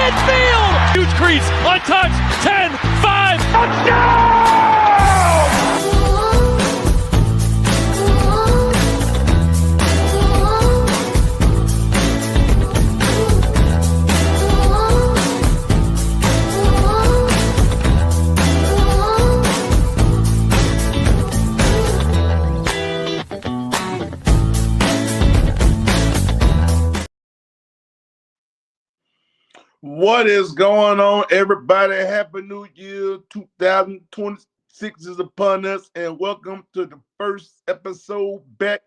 midfield. Huge crease, untouched, 10, 5, touchdown! What is going on, everybody? Happy New Year. 2026 is upon us, and welcome to the first episode back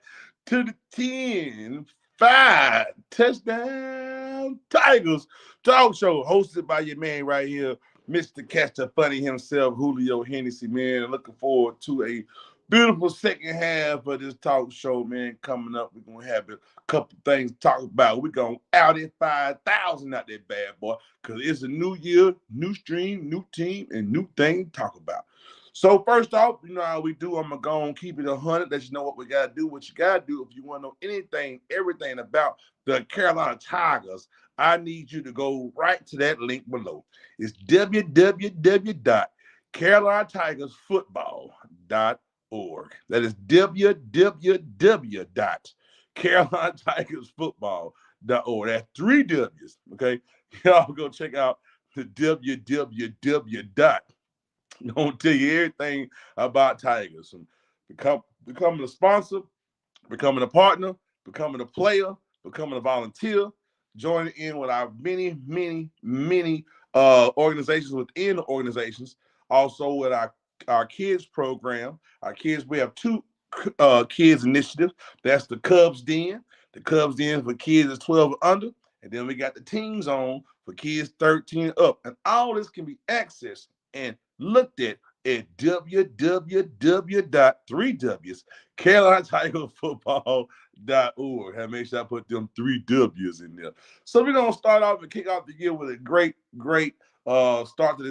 to the 10-5 Touchdown Tigers talk show, hosted by your man right here, Mr. Catcher Funny himself, Julio Hennessy, man. Looking forward to a beautiful second half of this talk show, man. Coming up, we're going to have a couple things to talk about. We're going to out it 5,000 out that bad boy, because it's a new year, new stream, new team, and new thing to talk about. So first off, you know how we do. I'm going to go and keep it 100, let you know what we got to do, what you got to do. If you want to know anything, everything about the Carolina Tigers, I need you to go right to that link below. It's www.carolinatigersfootball.org. That is www.carolinatigersfootball.org. That's 3 W's, okay? Y'all go check out the www. Don't tell you everything about Tigers. And becoming a sponsor, becoming a partner, becoming a player, becoming a volunteer, joining in with our many organizations within the organizations. Also with our kids program. We have 2 kids initiatives. That's the Cubs Den. The Cubs Den for kids is 12 and under. And then we got the Teen Zone for kids 13 and up. And all this can be accessed and looked at www.carolinatigersfootball.org. And make sure I put them 3 W's in there. So we're gonna start off and kick off the year with a great start to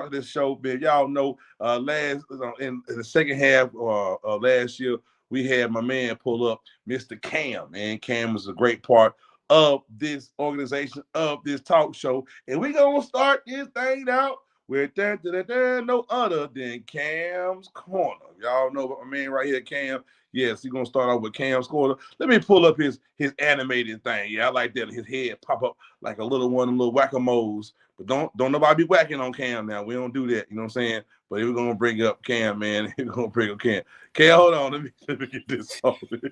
this show, man. Y'all know in the second half of last year, we had my man pull up Mr. Cam, man. Cam is a great part of this organization, of this talk show. And we're gonna start this thing out with no other than Cam's Corner. Y'all know about my man right here, Cam. Yes, he's gonna start off with Cam's Corner. Let me pull up his animated thing. Yeah, I like that. His head pop up like a little one of them little whack-a-moles. But don't nobody be whacking on Cam now. We don't do that. You know what I'm saying? But we're gonna bring up Cam, man. We're gonna bring up Cam. Cam, hold on. Let me get this off. Look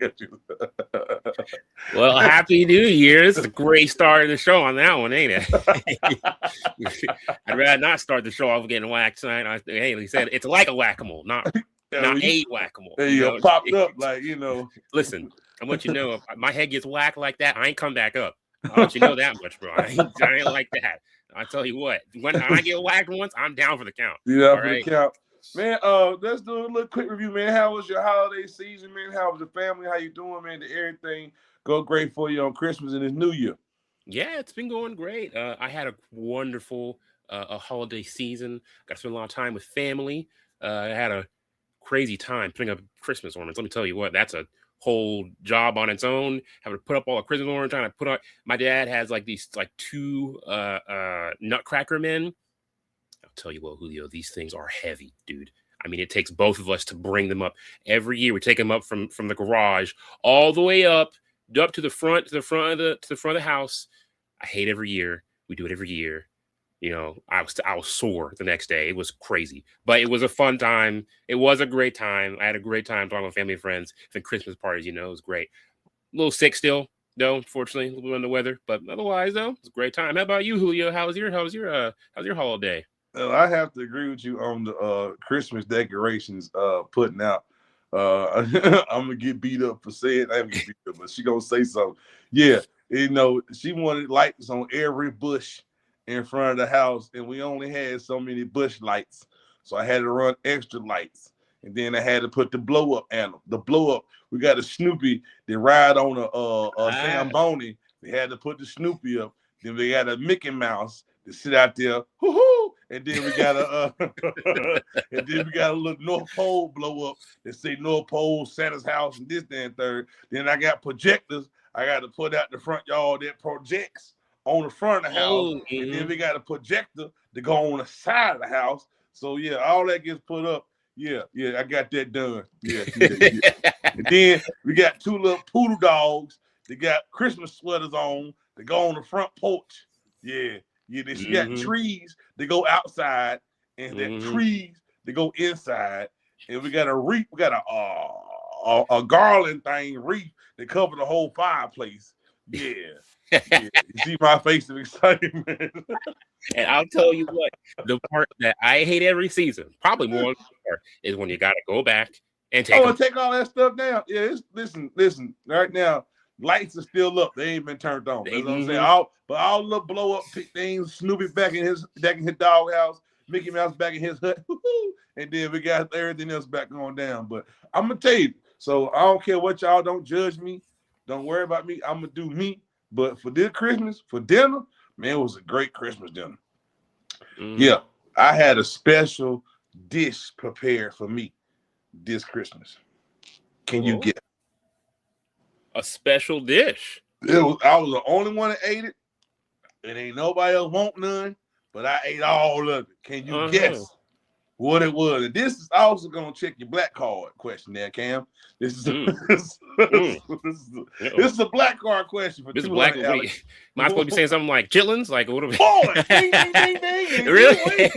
at you. Well, Happy New Year. This is a great start of the show on that one, ain't it? I'd rather not start the show off getting whacked tonight. Hey, he said it's like a whack-a-mole, not a whack-a-mole. There you go, popped up like, you know. Listen, I want you to know, if my head gets whacked like that, I ain't come back up. I want you to know that much, bro. I ain't like that. I tell you what, when I get whacked once, I'm down for the count. Yeah, for the count. Man, let's do a little quick review, man. How was your holiday season, man? How was the family? How you doing, man? Did everything go great for you on Christmas and this New Year? Yeah, it's been going great. I had a wonderful holiday season. Got to spend a lot of time with family. I had a crazy time putting up Christmas ornaments. Let me tell you what, that's a whole job on its own. Having to put up all the Christmas ornaments, trying to put on. My dad has like these 2 Nutcracker men. I'll tell you what, Julio, these things are heavy, dude. I mean, it takes both of us to bring them up every year. We take them up from the garage all the way up to the front of the house. I hate every year. We do it every year. You know, I was sore the next day. It was crazy, but it was a fun time. It was a great time. I had a great time talking with family and friends. The Christmas parties, you know, it was great. A little sick still, though, unfortunately, a little bit under the weather, but otherwise, though, it's a great time. How about you, Julio? How's your holiday? Well, I have to agree with you on the Christmas decorations putting out. I'm gonna get beat up for saying I haven't get beat up, but she gonna say something. Yeah, you know, she wanted lights on every bush in front of the house, and we only had so many bush lights, so I had to run extra lights, and then I had to put the blow up animal. The blow up, we got a Snoopy that ride on a Zamboni. We had to put the Snoopy up. Then we got a Mickey Mouse to sit out there, hoo-hoo! And then we got a little North Pole blow up that say North Pole, Santa's house, and this, that, and third. Then I got projectors I got to put out the front yard that projects on the front of the house, Oh, and then we got a projector to go on the side of the house. So yeah, all that gets put up. Yeah, I got that done. Yeah. And then we got 2 little poodle dogs. They got Christmas sweaters on. They go on the front porch. Yeah. She got trees. They go outside, and that trees they go inside. And we got a wreath. We got a garland thing wreath that cover the whole fireplace. Yeah. You see my face of excitement. And I'll tell you what, the part that I hate every season, probably more part, is when you got to go back and take all that stuff down. Yeah, listen. Right now, lights are still up. They ain't been turned on. That's what I'm saying. All the blow up things, Snoopy back in his doghouse, Mickey Mouse back in his hut, and then we got everything else back on down. But I'm gonna tell you, so I don't care what y'all, don't judge me, don't worry about me. I'm gonna do me. But for this Christmas, for dinner, man, it was a great Christmas dinner. Yeah, I had a special dish prepared for me this Christmas. Can you get a special dish? I was the only one that ate it. It ain't nobody else want none, but I ate all of it. Can you guess what it was? And this is also gonna check your black card question there, Cam. This is this is a black card question for this black. Am I supposed to be saying something like chitlins? Like what? Boy, ding, ding, ding, ding, really?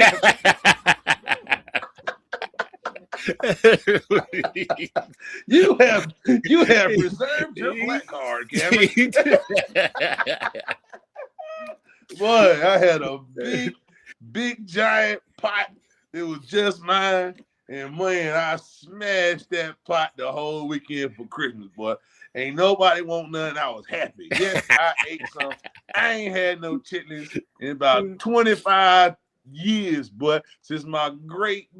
you have reserved your black card, Cam. Boy, I had a big giant pot. It was just mine, and man, I smashed that pot the whole weekend for Christmas, boy. Ain't nobody want none. I was happy. Yes, I ate some. I ain't had no chitlins in about 25 years, but since my great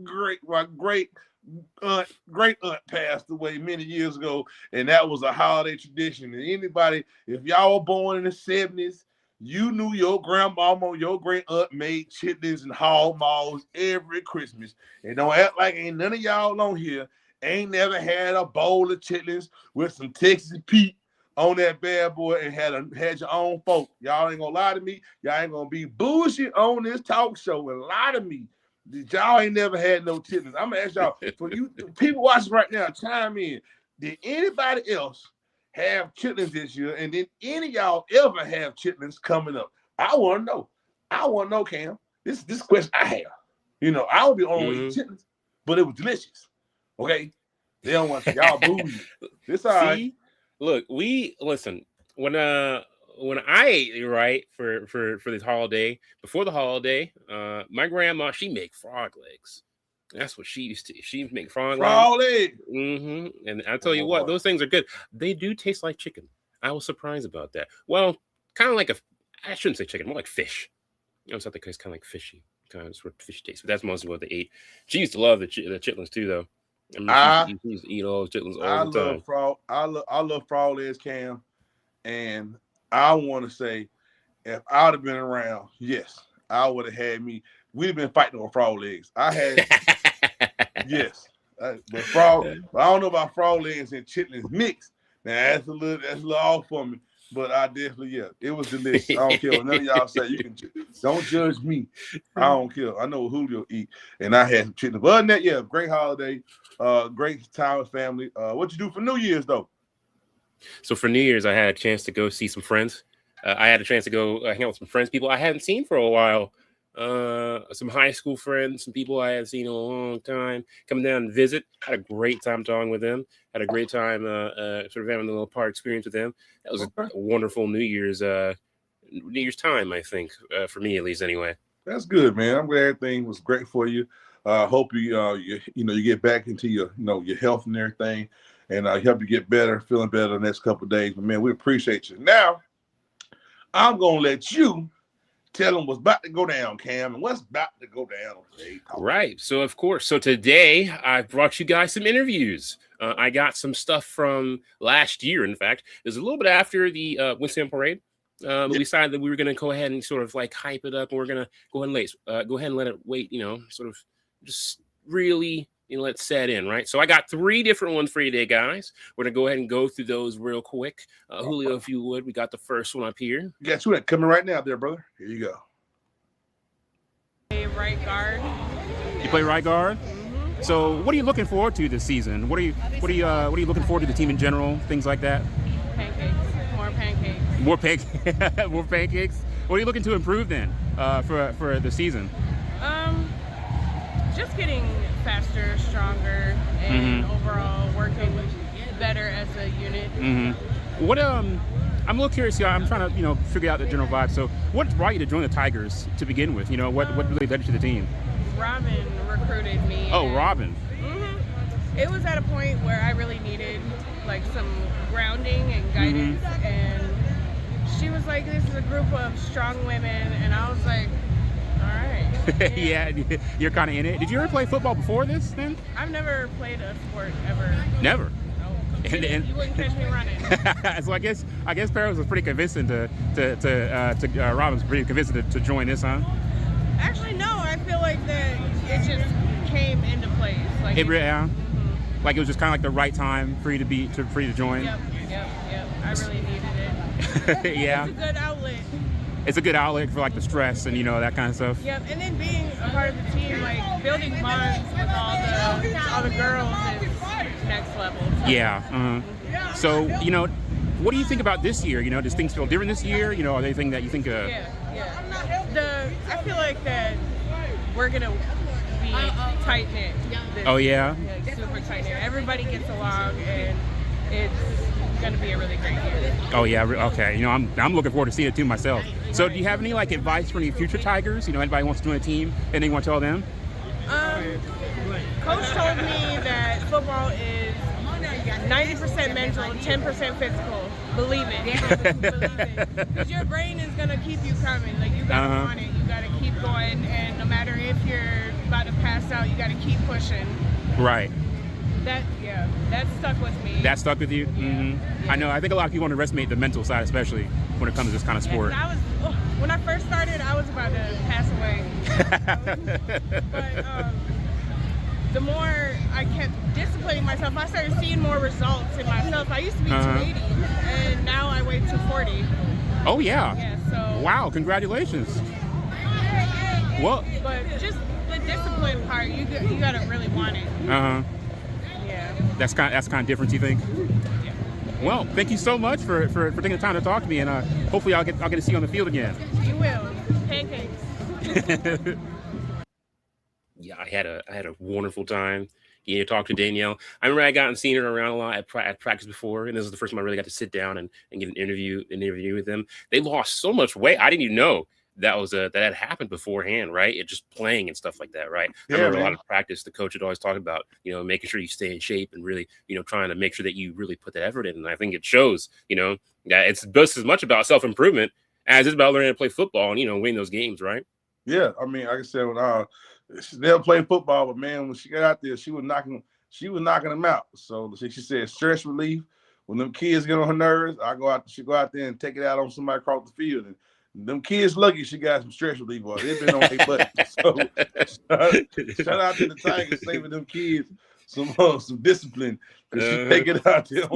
aunt passed away many years ago, and that was a holiday tradition. And anybody, if y'all were born in the 70s, you knew your grandmama or your great aunt made chitlins and hog maws every Christmas. And don't act like ain't none of y'all on here ain't never had a bowl of chitlins with some Texas Pete on that bad boy and had your own folk. Y'all ain't gonna lie to me. Y'all ain't gonna be bullshit on this talk show and lie to me. Y'all ain't never had no chitlins. I'm gonna ask y'all, for you people watching right now, chime in. Did anybody else have chitlins this year? And did any of y'all ever have chitlins coming up? I want to know. Cam. This question I have. I would be on with chitlins, but it was delicious. Okay, they don't want y'all bougie. It's all right. Look, listen when I ate right for this holiday, before the holiday, my grandma, she make frog legs. That's what she used to. She make frog legs. And I tell you what, those things are good. They do taste like chicken. I was surprised about that. Well, kind of like I shouldn't say chicken, more like fish. Something that's kind of like fishy, kind of sort of fish taste. But that's mostly what they ate. She used to love the chitlins too, though. She used to eat all those chitlins all the time. I love frog legs, Cam, and I want to say, if I would have been around, yes, I would have had me. We'd have been fighting over frog legs. I had, yes, but I don't know about frog legs and chitlins mixed. Now that's a little off for me, but I definitely, it was delicious. I don't care what none of y'all say. You can don't judge me. I don't care. I know what Julio eat, and I had some chitlins. But other than that, great holiday, great time with family. What you do for New Year's though? So for New Year's, I had a chance to go see some friends. I had a chance to go hang out with some friends, people I hadn't seen for a while. Some high school friends, some people I hadn't seen in a long time, coming down and visit. Had a great time talking with them. Had a great time sort of having a little part experience with them. That was a wonderful New Year's time, I think, for me at least anyway. That's good, man. I'm glad everything was great for you. Hope you get back into your health and everything, and help you get better, feeling better the next couple of days. But man, we appreciate you. Now, I'm gonna let you tell them what's about to go down, Cam, and what's about to go down today. Right. So, of course. So today I brought you guys some interviews. I got some stuff from last year. In fact, it was a little bit after the Winston Parade. We decided that we were going to go ahead and sort of like hype it up, and we're going to go ahead and let it wait. Sort of just really let set in, right? So I got 3 different ones for you today, guys. We're gonna go ahead and go through those real quick. Julio, if you would, we got the first one up here. Got you coming right now, there, brother. Here you go. Right guard. You play right guard. So, what are you looking forward to this season? What are you looking forward to the team in general? Things like that. Pancakes. More pancakes. More pancakes. What are you looking to improve then for the season? Just getting faster, stronger, and overall working better as a unit. What I'm a little curious here. I'm trying to figure out the general vibe. So, what brought you to join the Tigers to begin with? What really led you to the team? Robin recruited me. Oh, Robin. It was at a point where I really needed like some grounding and guidance, and she was like, "This is a group of strong women," and I was like, "All right." Yeah, you're kind of in it. Did you ever play football before this? Then I've never played a sport ever. Never. No. And you wouldn't catch me running. So I guess Paris was pretty convincing to Robin was pretty convincing to join this, huh? Actually, no. I feel like that it just came into place. Like Like it was just kind of like the right time for you to join. Yep. I really needed it. Yeah. It's a good outlet. It's a good outlet for like the stress and that kind of stuff. Yep. And then being a part of the team, like building bonds with all the girls is next level. Yeah. So what do you think about this year? Does things feel different this year? Are there anything that you think? Yeah. I feel like that we're gonna be tight knit. Oh yeah. Super tight knit. Everybody gets along, and it's gonna be a really great year. Oh yeah. Okay. I'm looking forward to seeing it too myself. So do you have any like advice for any future Tigers? Anybody wants to join a team, and they want to tell them? Coach told me that football is 90% mental, 10% physical. Believe it. Because your brain is going to keep you coming. Like, you got to want it. You got to keep going. And no matter if you're about to pass out, you got to keep pushing. Right. That stuck with me. That stuck with you? Yeah. I know. I think a lot of people underestimate the mental side, especially when it comes to this kind of sport. When I first started, I was about to pass away. But the more I kept disciplining myself, I started seeing more results in myself. I used to be 280, and now I weigh 240. Oh, yeah. Yeah, so. Wow, congratulations. Well, but just the discipline part, you got to really want it. Yeah. That's kind of difference, you think? Yeah. Well, thank you so much for taking the time to talk to me, and hopefully I'll get to see you on the field again. You will. Pancakes. Yeah, I had a wonderful time getting to talk to Danielle. I remember I got seen her around a lot at practice before, and this is the first time I really got to sit down and get an interview with them. They lost so much weight. I didn't even know that had happened beforehand, right? It just playing and stuff like that, right? Yeah, I remember man. a lot of practice. The coach had always talked about, making sure you stay in shape and really, trying to make sure that you really put that effort in. And I think it shows, that it's just as much about self-improvement as it's about learning to play football and, win those games, right? Yeah, I mean, like I said, when she never played football, but man, when she got out there, she was knocking them out. So she said stress relief. When them kids get on her nerves, she go out there and take it out on somebody across the field. And them kids lucky she got some stress relief on. They've been on their butt. So shout out to the Tigers saving them kids some discipline. She take it out there.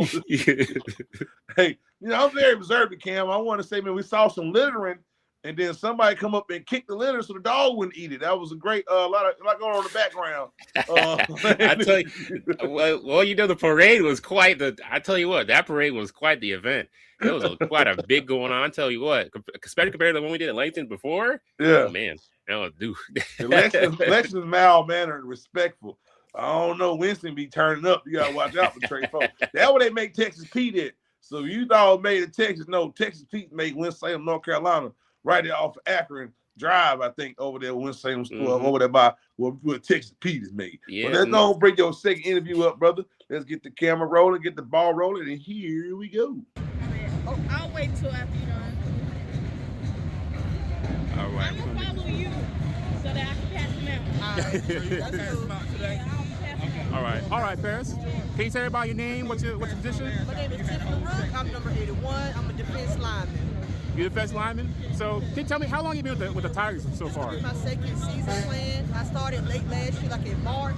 Hey, I'm very observant, Cam. I want to say, man, we saw some littering. And then somebody come up and kick the litter so the dog wouldn't eat it. That was a great lot going on in the background. I tell you, well, the parade was quite I tell you what, that parade was quite the event. It was quite a big going on. I tell you what, especially compared to the one we did in Langston before. Yeah, oh, man, that was dude. Lexington's mild-mannered and respectful. I don't know, Winston be turning up. You gotta watch out for Trey Folk. That's what they make Texas Pete at. So you thought made it Texas? No, Texas Pete made Winston-Salem, North Carolina. Right there off of Akron Drive, I think, over there, Winston-Salem store, over there by where Texas Pete is made. Yeah. But let's go bring your second interview up, brother. Let's get the camera rolling, get the ball rolling, and here we go. Oh, I'll wait till after you're done. All right. I'm gonna follow you so that I can pass them out. All right, Paris. Can you tell everybody your name? What's your position? My name is Tiffany Rook. I'm number 81. I'm a defense lineman. You're the defense lineman. So, can you tell me how long you been with the Tigers so far? This is my second season playing. I started late last year, like in March,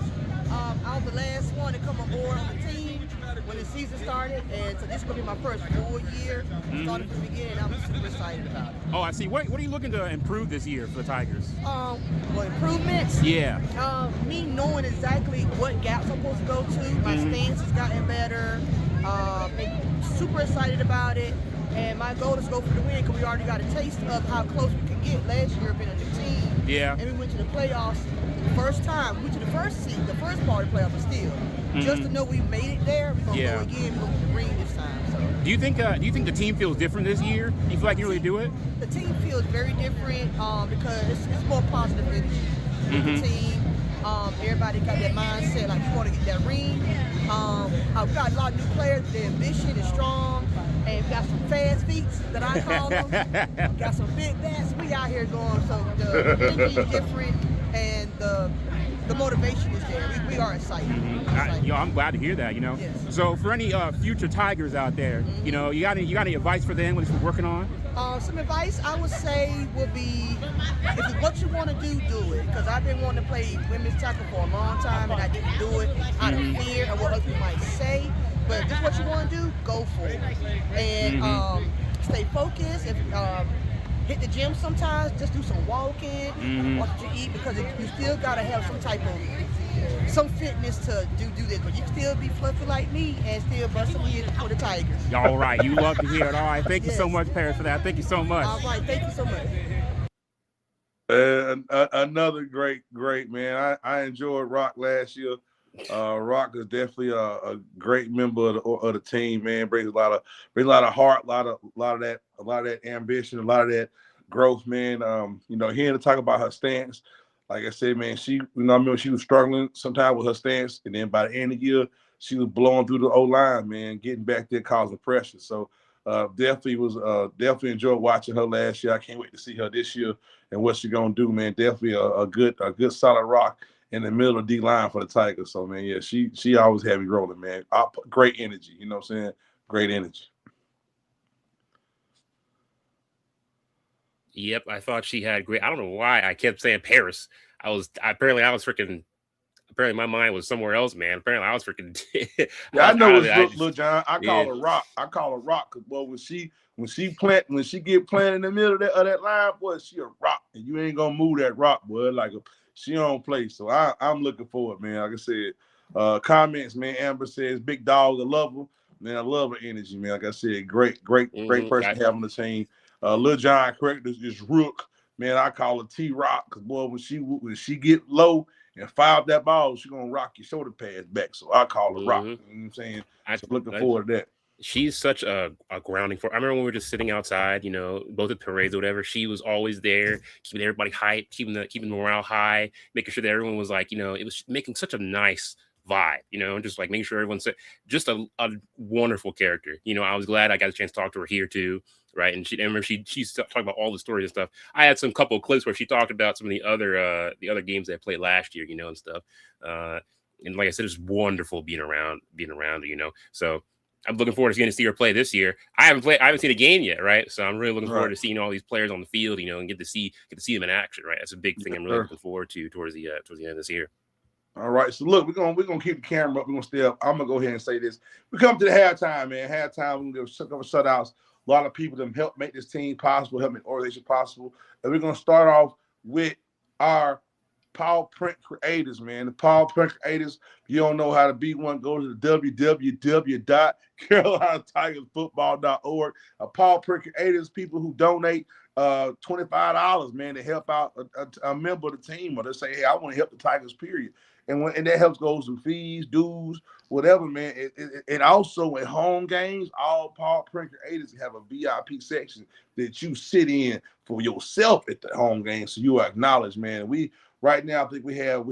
I was the last one to come aboard on the team when the season started, and so this is gonna be my first full year. Started from the beginning. I'm super excited about it. Oh, I see. What are you looking to improve this year for the Tigers? Well, improvements. Yeah. Me knowing exactly what gaps I'm supposed to go to. My stance has gotten better. Super excited about it. And my goal is to go for the win because we already got a taste of how close we could get last year being a new team. Yeah. And we went to the playoffs the first time. We went to the first seed, the first part of the playoffs, but still. Just to know we made it there, we're going to go again. We're going to get the ring this time. So. Do you think the team feels different this year? You feel like you really do it? The team feels very different because it's more positive energy with the team. Everybody got that mindset like you want to get that ring. We got a lot of new players. Their ambition is strong, and we got some fast feet that I call them. Got some big bats. We out here going. So the energy is different, and the motivation is there. We are excited. I'm glad to hear that. Yes. So for any future Tigers out there, you got any advice for them what they're working on? Some advice I would say would be, if it's what you want to do it. Because I've been wanting to play women's tackle for a long time, and I didn't do it out of fear of what other people might say. But if it's what you want to do, go for it. And stay focused. If hit the gym sometimes, just do some walking, watch what you eat, because you still got to have some fitness to do this, but you can still be fluffy like me and still bust some in for the Tigers. All right, you love to hear it. All right, thank you so much, Paris, for that. Thank you so much. All right, thank you so much. Another great man. I enjoyed Rock last year. Rock is definitely a great member of the team, man. Brings a lot of heart, a lot of that ambition, a lot of that growth, man. Hearing her talk about her stance. Like I said, man, I remember she was struggling sometimes with her stance, and then by the end of the year, she was blowing through the O-line, man, getting back there, causing pressure. So definitely enjoyed watching her last year. I can't wait to see her this year and what she's gonna do, man. Definitely a good solid rock in the middle of D line for the Tigers. So man, yeah, she always had me rolling, man. Great energy, you know what I'm saying? Great energy. Yep, I thought she had great. I don't know why I kept saying Paris. Apparently my mind was somewhere else, man. Apparently I was freaking. Yeah, I know it's Lil John. I call her Rock. I call her Rock because when she get planted in the middle of that line, boy, she a rock, and you ain't gonna move that rock, boy. Like she don't play. So I'm looking forward, man. Like I said, comments, man. Amber says big dog, I love her, man. I love her energy, man. Like I said, great person to have on the team. Lil John, correct, is Rook, man. I call her T-Rock because boy, when she get low and fire up that ball, she gonna rock your shoulder pads back. So I call her Rock. You know what I'm saying? So looking forward to that. She's such a grounding for. I remember when we were just sitting outside, both at parades or whatever. She was always there, keeping everybody hyped, keeping morale high, making sure that everyone was like, it was making such a nice vibe, and just like making sure everyone's just a wonderful character. I was glad I got a chance to talk to her here too, right? And she's talking about all the stories and stuff. I had some couple of clips where she talked about some of the other games they played last year, and stuff. And like I said, it's wonderful being around her, So I'm looking forward to getting to see her play this year. I haven't seen a game yet, right? So I'm really looking forward to seeing all these players on the field, and get to see them in action, right? That's a big thing I'm really looking forward to towards the end of this year. All right, so look, we're gonna keep the camera up. We're gonna stay up. I'm gonna go ahead and say this. We come to the halftime, man. Halftime, we're gonna give a couple shutouts. A lot of people that help make this team possible, help make the organization possible. And we're gonna start off with our Paw Print Creators, man. The Paw Print Creators. If you don't know how to be one, go to the www.carolina-tigersfootball.org. Paw Print Creators, people who donate $25, man, to help out a member of the team, or they say, hey, I want to help the Tigers, period. And that helps goes to fees, dues, whatever, man. And also at home games, all Paw Print Creators have a VIP section that you sit in for yourself at the home game, so you are acknowledged, man. We right now, I think we have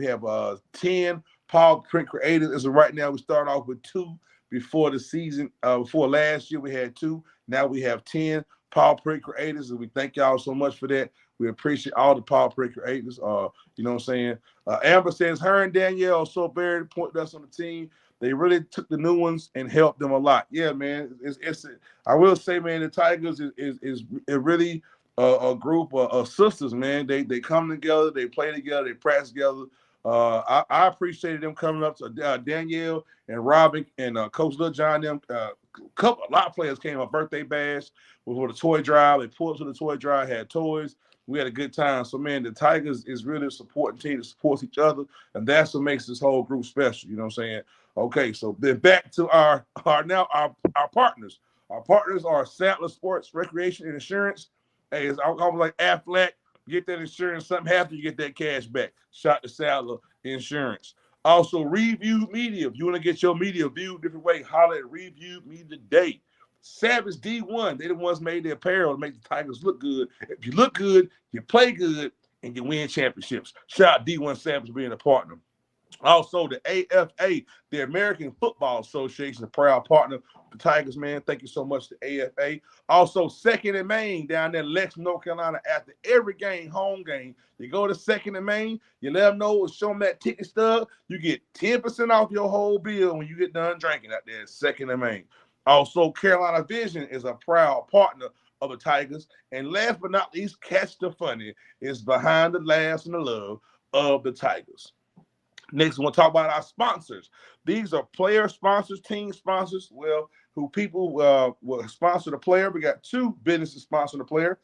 10 Paw Print Creators. As of right now, we start off with 2 before the season. Before last year, we had 2. Now we have 10 Paw Print Creators, and we thank y'all so much for that. We appreciate all the Paw Print Creators. You know what I'm saying? Amber says her and Danielle are so very important to us on the team. They really took the new ones and helped them a lot. Yeah, man. I will say, man, the Tigers is really a group of sisters, man. They come together, they play together, they practice together. I appreciated them coming up to Danielle and Robin and Coach Lil John. Them a lot of players came up birthday bash with a toy drive. They pulled up to the toy drive, had toys. We had a good time. So man, the Tigers is really a supporting team that supports each other, and that's what makes this whole group special. You know what I'm saying? Okay, so then back to our partners. Our partners are Sadler Sports, Recreation, and Insurance. Hey, it's almost like Aflac. Get that insurance, something happens, you get that cash back. Shout to Sadler Insurance. Also, Review Media. If you want to get your media viewed different way, holler at Review Media today. Savage D1, they the ones made the apparel to make the Tigers look good. If you look good, you play good, and you win championships. Shout out D1 Savage being a partner. Also, the AFA, the American Football Association, a proud partner of the Tigers, man. Thank you so much to AFA. Also, Second and Main down there in Lexington, North Carolina, after every game, home game, you go to Second and Main, you let them know, show them that ticket stub, you get 10% off your whole bill when you get done drinking out there at Second and Main. Also, Carolina Vision is a proud partner of the Tigers. And last but not least, Catch the Funny is behind the laughs and the love of the Tigers. Next, we'll talk about our sponsors. These are player sponsors, team sponsors, who people will sponsor the player. We got two businesses sponsoring the player.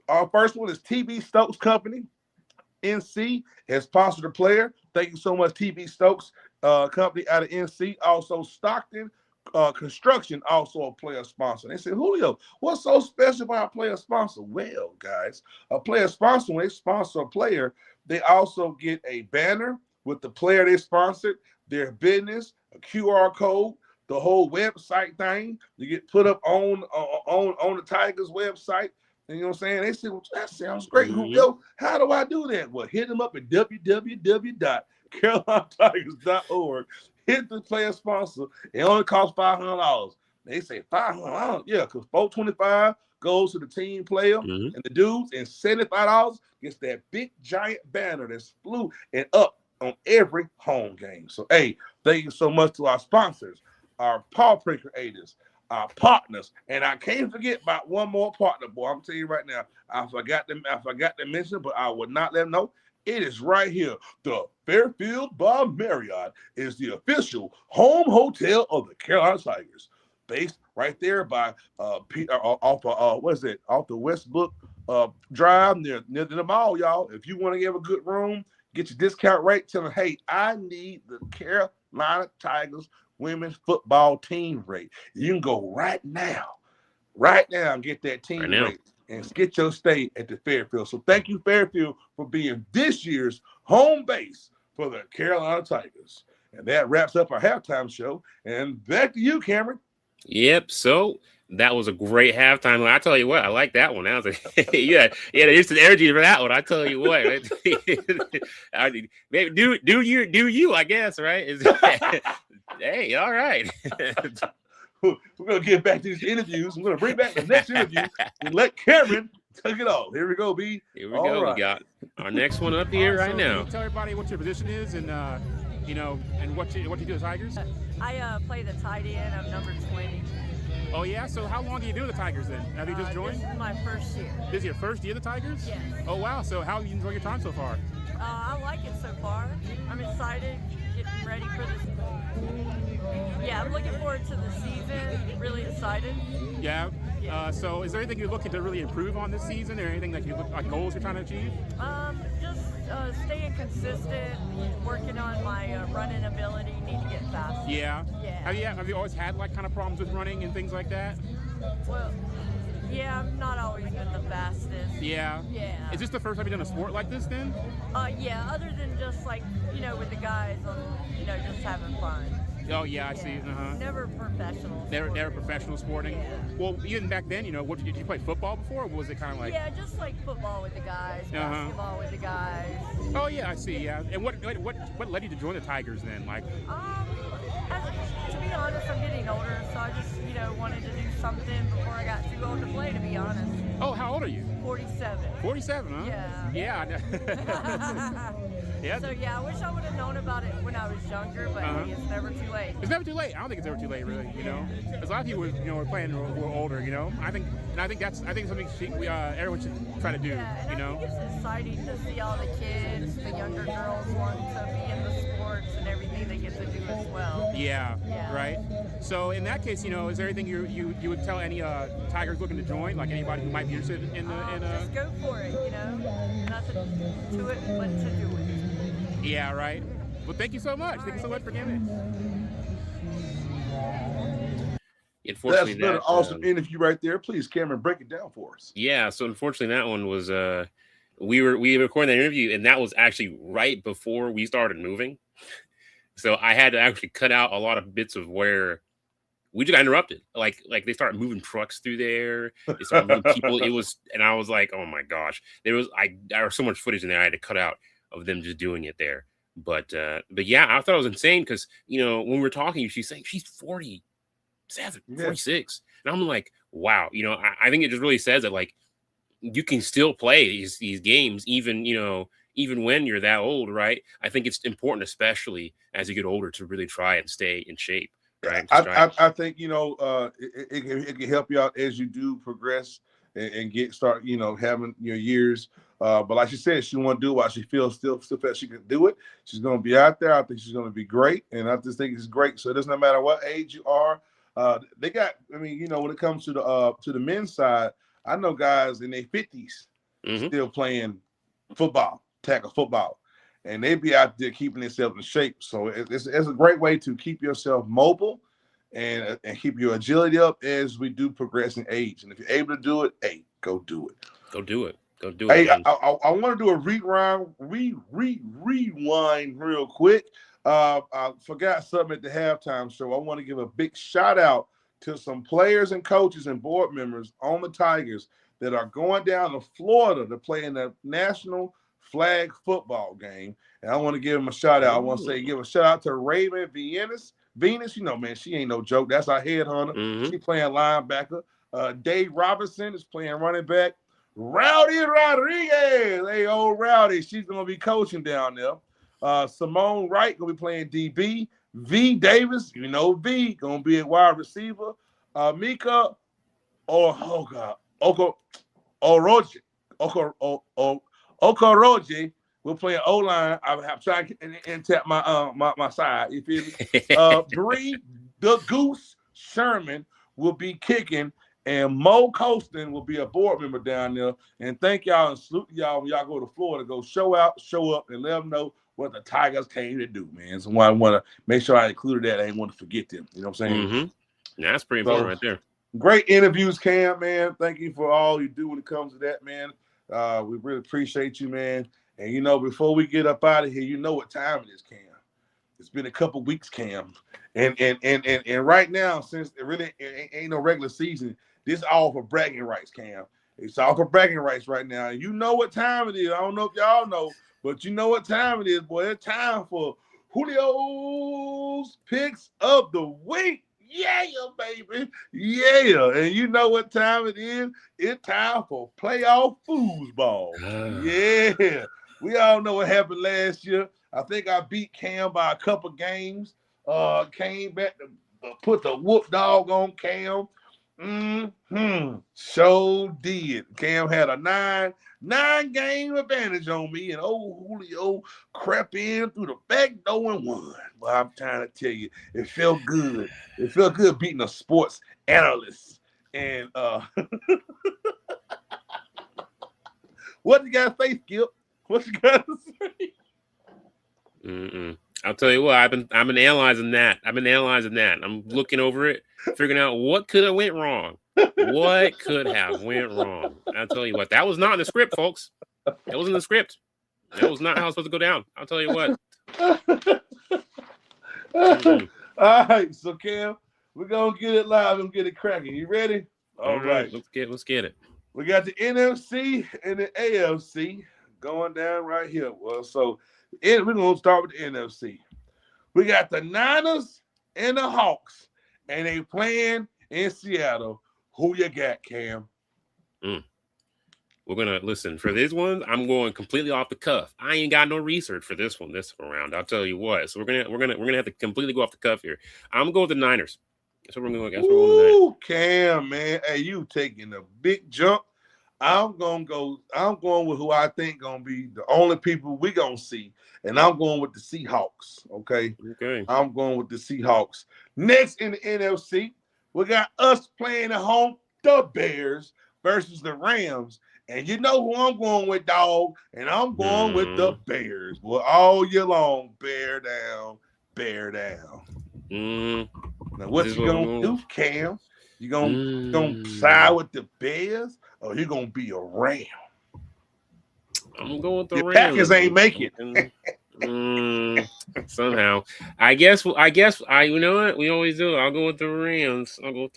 Our first one is TB Stokes Company. NC has sponsored the player. Thank you so much, TB Stokes Company out of NC. Also, Stockton Construction, also a player sponsor. They said, Julio, what's so special about a player sponsor? Well, guys, a player sponsor, when they sponsor a player, they also get a banner with the player they sponsored, their business, a QR code, the whole website thing. You get put up on the Tigers website. And you know what I'm saying? They said, well, that sounds great. Julio, how do I do that? Well, hit them up at www.carolinatigers.org. Hit the player sponsor. It only costs $500. They say $500. Yeah, because $425 goes to the team player and the dudes, and $75 gets that big giant banner that's blue and up on every home game. So, hey, thank you so much to our sponsors, our paw creators, our partners, and I can't forget about one more partner, boy. I'm telling you right now, I forgot to mention, but I would not let them know. It is right here. The Fairfield by Marriott is the official home hotel of the Carolina Tigers, based right there by off the Westbrook Drive near the mall, y'all. If you want to have a good room, get your discount rate. Tell them, hey, I need the Carolina Tigers women's football team rate. You can go right now and get that team rate and get your stay at the Fairfield. So thank you, Fairfield, for being this year's home base for the Carolina Tigers. And that wraps up our halftime show. And back to you, Cameron. Yep. So that was a great halftime. I tell you what, I like that one. That was yeah, there's some energy for that one. I tell you what, maybe do you, I guess, right? Hey, all right. We're gonna get back to these interviews. We're gonna bring back the next interview and let Cameron take it off. Here we go, B. Here we go. Right. We got our next one up here right now. Can you tell everybody what your position is and and what you do with Tigers? I play the tight end. I'm number 20. Oh yeah. So how long do you do the Tigers then? Have you just joined? This is my first year. This is your first year of the Tigers? Yes. Oh wow. So how have you enjoyed your time so far? I like it so far. I'm excited, getting ready for this. Yeah, I'm looking forward to the season. Really excited. Yeah. So is there anything you're looking to really improve on this season, or anything that you look like goals you're trying to achieve? Just staying consistent, working on my running ability. Need to get faster. Yeah. Yeah. Have you always had like kind of problems with running and things like that? Well, yeah, I'm not always been the fastest. Yeah. Yeah. Is this the first time you've done a sport like this then? Yeah. Other than just like with the guys on just having fun. Oh yeah, I see. Never professional. Never professional sporting. Yeah. Well, even back then, did you play football before, or was it kind of like? Yeah, just like football with the guys, basketball with the guys. Oh yeah, I see. Yeah. And what led you to join the Tigers then? Like. To be honest, I'm getting older, so I just wanted to do something before I got too old to play. To be honest. Oh, how old are you? 47. 47, huh? Yeah. Yeah. Yeah. So yeah, I wish I would have known about it when I was younger, but hey, it's never too late. It's never too late. I don't think it's ever too late, really. You know, there's a lot of people, were playing who are older. You know, I think something everyone should try to do. Yeah, and I think it's exciting to see all the kids, the younger girls want to be in the sports and everything they get to do as well. Yeah. Yeah. Right. So in that case, is there anything you would tell any Tigers looking to join, like anybody who might be interested in Just go for it. Nothing to it but to do it. Yeah, right. Well, thank you so much. Thank you so much for giving That's been an awesome interview right there. Please, Cameron, break it down for us. Yeah, so unfortunately that one was we were recording that interview, and that was actually right before we started moving. So I had to actually cut out a lot of bits of where we just got interrupted. Like they started moving trucks through there. They started moving people. And I was like, oh my gosh. There was so much footage in there I had to cut out of them just doing it there. But yeah, I thought it was insane because, when we were talking, she's saying she's 47, 46. And I'm like, wow. I think it just really says that, like, you can still play these games, even when you're that old, right? I think it's important, especially as you get older, to really try and stay in shape, right? I think, it can help you out as you do progress and start having your years. But like she said, she want to do it while she feels still felt she can do it. She's going to be out there. I think she's going to be great. And I just think it's great. So it doesn't matter what age you are. They got, when it comes to the men's side, I know guys in their 50s still playing tackle football. And they be out there keeping themselves in shape. So it's a great way to keep yourself mobile and keep your agility up as we do progress in age. And if you're able to do it, hey, go do it. Go do it. Hey, I want to do a rewind real quick. I forgot something at the halftime show. I want to give a big shout out to some players and coaches and board members on the Tigers that are going down to Florida to play in the National Flag Football game. And I want to give them a shout out. I want to give a shout out to Raven Venus, man, she ain't no joke. That's our headhunter. She playing linebacker. Dave Robinson is playing running back. Rowdy Rodriguez, hey, old Rowdy, she's going to be coaching down there. Simone Wright going to be playing DB. V Davis, V, going to be a wide receiver. Mika Okoroji will play O-line. I'm trying to tap my side. You feel me? Bree the Goose Sherman will be kicking. And Mo Colston will be a board member down there. And thank y'all and salute y'all when y'all go to Florida. Go show up, and let them know what the Tigers came to do, man. So I want to make sure I included that. I didn't want to forget them. You know what I'm saying? Yeah, that's pretty important right there. Great interviews, Cam, man. Thank you for all you do when it comes to that, man. We really appreciate you, man. And, before we get up out of here, you know what time it is, Cam. It's been a couple weeks, Cam. And right now, since it really ain't no regular season, this all for bragging rights, Cam. It's all for bragging rights right now. And you know what time it is. I don't know if y'all know, but you know what time it is, boy. It's time for Julio's Picks of the Week. Yeah, baby. Yeah. And you know what time it is? It's time for playoff foosball. Yeah. We all know what happened last year. I think I beat Cam by a couple games. Came back to put the whoop dog on Cam. So did. Cam had a nine-game advantage on me, and old Julio crept in through the back door and won. Well, I'm trying to tell you, it felt good. It felt good beating a sports analyst. And what you got to say, Skip? What you got to say? I'll tell you what, I've been analyzing that. I'm looking over it, figuring out what could have went wrong. What could have went wrong? I'll tell you what, that was not in the script, folks. That wasn't in the script. That was not how it's supposed to go down. I'll tell you what. All right, so Cam, we're gonna get it live and get it cracking. You ready? All right. Let's get it. We got the NFC and the AFC going down right here. Well, so we're going to start with the NFC. We got the Niners and the Hawks, and they playing in Seattle. Who you got, Cam? We're gonna listen for this one. I'm going completely off the cuff. I ain't got no research for this one this round. I'll tell you what. So we're gonna have to completely go off the cuff here. I'm gonna go with the Niners. That's what we're going. That's what we're going Ooh, Cam, man, hey, you taking a big jump. I'm going with who I think gonna be the only people we gonna see, and I'm going with the Seahawks. Okay, Okay. I'm going with the Seahawks. Next in the NFC, we got us playing at home, the Bears versus the Rams. And you know who I'm going with, dog. And I'm going with the Bears. Well, all year long, bear down, bear down. Now, what you gonna do, Cam? You gonna side with the Bears, or you gonna be a Ram? I'm going with the Your Rams. Packers ain't making. Somehow, I guess you know what we always do. I'll go with the Rams. We'll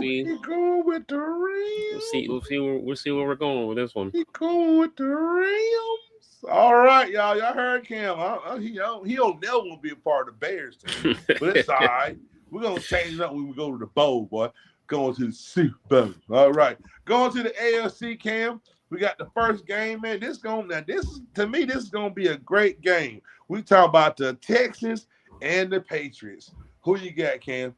see. You going with the Rams? We'll see where we're going with this one. You going with the Rams? All right, y'all. Y'all heard Cam. He'll never want to be a part of the Bears team, but it's all right. We're gonna change it up when we go to the bowl, boy. Going to the Super Bowl. All right, going to the AFC, Cam. We got the first game, man. This is gonna be a great game. We talk about the Texans and the Patriots. Who you got, Cam?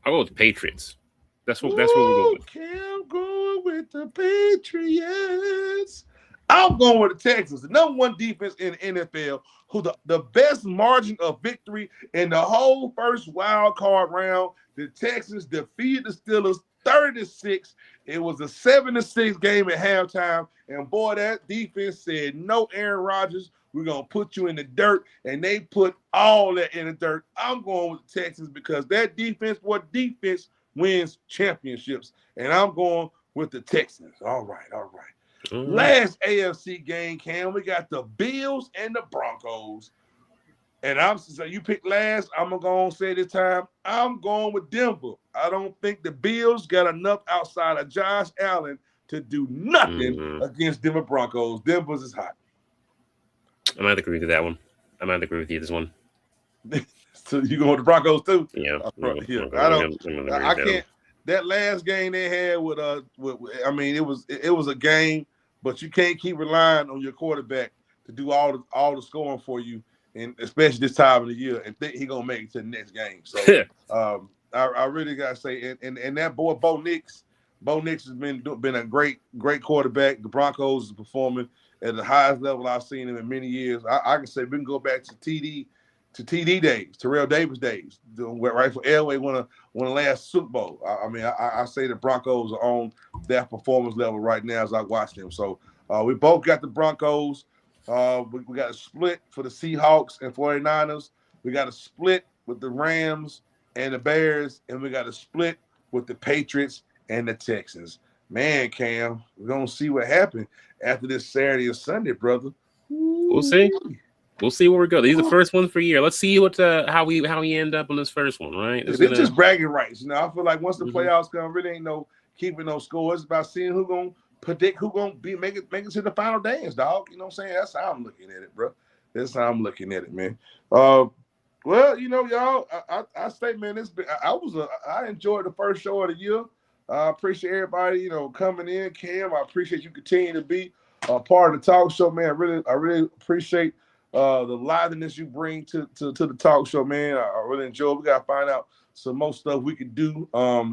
I'll go with the Patriots. That's what we're going with. Cam going with the Patriots. I'm going with the Texans, the number one defense in the NFL, who the best margin of victory in the whole first wild card round. The Texans defeated the Steelers 30-6. It was a 7-6 game at halftime, and boy, that defense said, "No, Aaron Rodgers, we're gonna put you in the dirt," and they put all that in the dirt. I'm going with the Texans because that defense wins championships, and I'm going with the Texans. All right. Last AFC game, Cam, we got the Bills and the Broncos. And you picked last. I'm going to say this time, I'm going with Denver. I don't think the Bills got enough outside of Josh Allen to do nothing against Denver Broncos. Denver's is hot. I might agree with that one. I might agree with you this one. So you going with the Broncos too? Yeah. I can't. That last game they had with it was a game, but you can't keep relying on your quarterback to do all the scoring for you, and especially this time of the year, and think he's gonna make it to the next game. So I really gotta say, and that boy Bo Nix has been a great quarterback. The Broncos is performing at the highest level I've seen him in many years. I can say we can go back to TD days, Terrell Davis days, right for Elway won the last Super Bowl. I say the Broncos are on that performance level right now as I watch them. So we both got the Broncos. We got a split for the Seahawks and 49ers. We got a split with the Rams and the Bears, and we got a split with the Patriots and the Texans. Man, Cam, we're gonna see what happened after this Saturday or Sunday, brother. We'll see. We'll see where we go. These are the first ones for a year. Let's see how we end up on this first one, right? It's just bragging rights. I feel like once the playoffs come, really ain't no keeping no scores. It's about seeing who gonna predict who gonna be make it to the final dance, dog. You know what I'm saying? That's how I'm looking at it, bro. That's how I'm looking at it, man. Well, y'all, I say, man, I enjoyed the first show of the year. I appreciate everybody, coming in. Cam, I appreciate you continuing to be a part of the talk show, man. I really appreciate the liveliness you bring to the talk show, man. I really enjoy it. We got to find out some more stuff we could do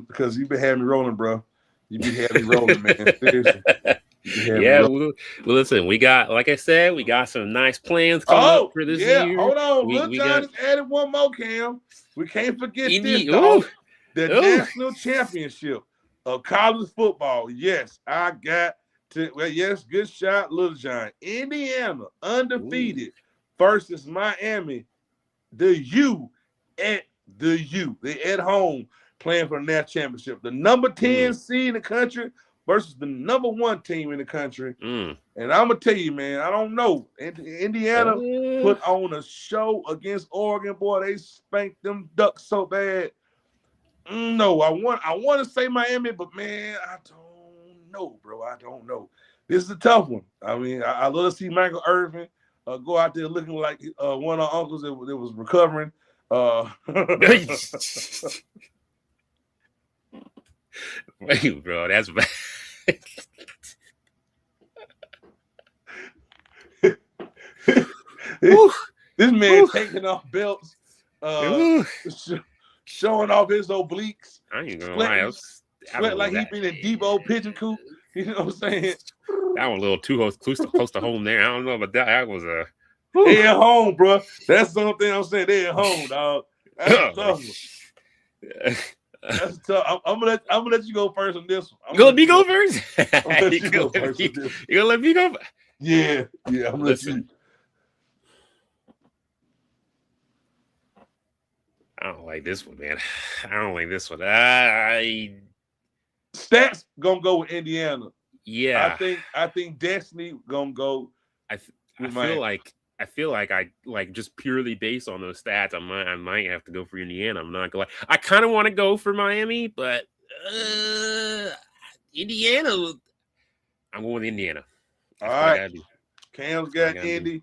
because you've been having me rolling, bro. You've been having me rolling, man. Seriously. Yeah, well, listen, we got some nice plans coming up for this year. Hold on. Lil Jon has added one more, Cam. We can't forget this, dog. The national championship of college football. Yes, I got to. Well, yes, good shot, Lil Jon. Indiana undefeated versus Miami. The U at the U. They at home playing for the national championship. The number 10 seed in the country versus the number 1 team in the country. And I'm going to tell you, man, I don't know. Indiana put on a show against Oregon. Boy, they spanked them Ducks so bad. No, I want to say Miami, but, man, I don't know, bro. I don't know. This is a tough one. I mean, I love to see Michael Irvin go out there looking like one of our uncles that was recovering. Wait, bro, that's bad. This man taking off belts, Ooh. showing off his obliques. I ain't gonna lie. Sweat like he been in Debo pigeon coop. You know what I'm saying? That one a little too close to home there. I don't know, but that was a. They at home, bro. That's something I'm saying. They at home, dog. That's a tough one. That's tough. I'm gonna let you go first on this one. You gonna let me go first? I'm gonna let you go first on this one. You gonna let me go? Yeah. I'm gonna let you. I don't like this one, man. I don't like this one. Stats gonna go with Indiana. Yeah. I think Destiny gonna go. I feel like I just purely based on those stats, I might have to go for Indiana. I'm not gonna lie. I kind of want to go for Miami, but Indiana. I'm going with Indiana. All right. Cam's got Indy,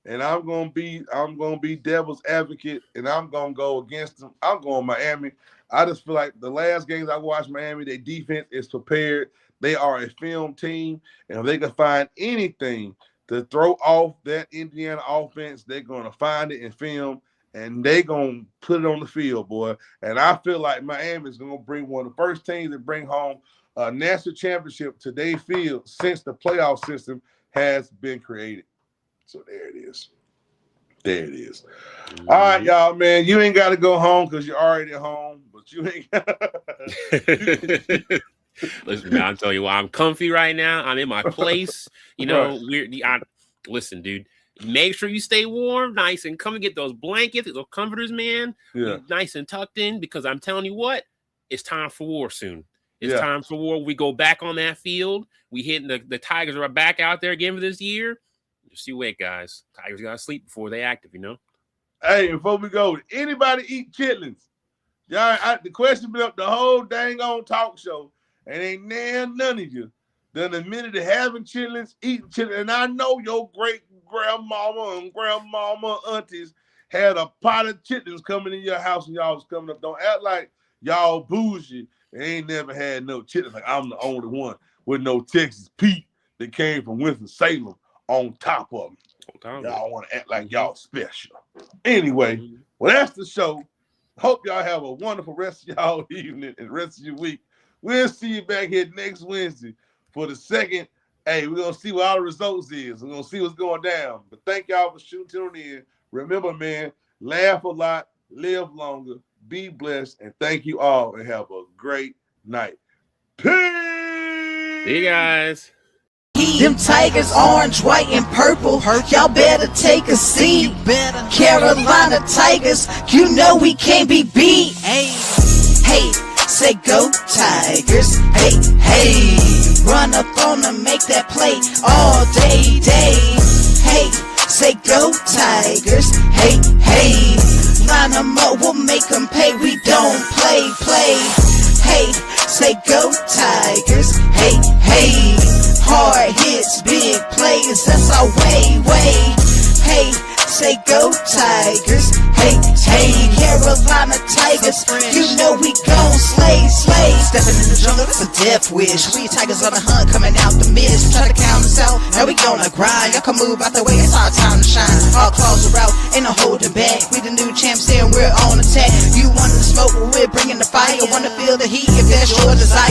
and I'm gonna be devil's advocate, and I'm gonna go against them. I'm going Miami. I just feel like the last games I watched Miami, their defense is prepared. They are a film team, and if they can find anything to throw off that Indiana offense, they're going to find it in film, and they're going to put it on the field, boy. And I feel like Miami is going to bring one of the first teams to bring home a national championship to their field since the playoff system has been created. So there it is. There it is. Mm-hmm. All right, y'all, man. You ain't got to go home because you're already home, but you ain't Listen, man, I'm telling you what, I'm comfy right now. I'm in my place. You know, listen, dude. Make sure you stay warm, nice, and come and get those blankets, those comforters, man. Yeah. Nice and tucked in, because I'm telling you what, it's time for war soon. It's time for war. We go back on that field. We hitting the Tigers are back out there again for this year. Just you wait, guys. Tigers gotta sleep before they active, you know. Hey, before we go, anybody eat chitlins? Y'all, the question been up the whole dang on talk show. And ain't none of you done admitted to having chitlins, eating chitlins. And I know your great grandmama and grandmama aunties had a pot of chitlins coming in your house when y'all was coming up. Don't act like y'all bougie and ain't never had no chitlins. Like I'm the only one with no Texas Pete that came from Winston-Salem on top of them. Y'all want to act like y'all special. Anyway, well, that's the show. Hope y'all have a wonderful rest of y'all evening and rest of your week. We'll see you back here next Wednesday for the second. Hey, we're going to see what our results is. We're going to see what's going down. But thank y'all for tuning in. Remember, man, laugh a lot, live longer, be blessed, and thank you all, and have a great night. Peace! See you guys. Them Tigers, orange, white, and purple. Y'all better take a seat. Carolina Tigers, you know we can't be beat. Hey, say go Tigers. Hey, hey. Run up on them, make that play all day. Hey, say go Tigers. Hey, hey. Line them up, we'll make them pay. We don't play. Hey, say go Tigers. Hey, hey. Hard hits, big plays, that's our way. Hey, say go Tigers. Hey, Carolina Tigers, you know we gon' slay. Stepping in the jungle, that's a death wish. We Tigers on the hunt, coming out the mist. Try to count us out, now we gonna grind. Y'all can move out the way, it's our time to shine. Our claws are out, ain't no holding back. We the new champs here, and we're on attack. You want the smoke, well, we're bringing the fire. Wanna feel the heat, if that's your desire.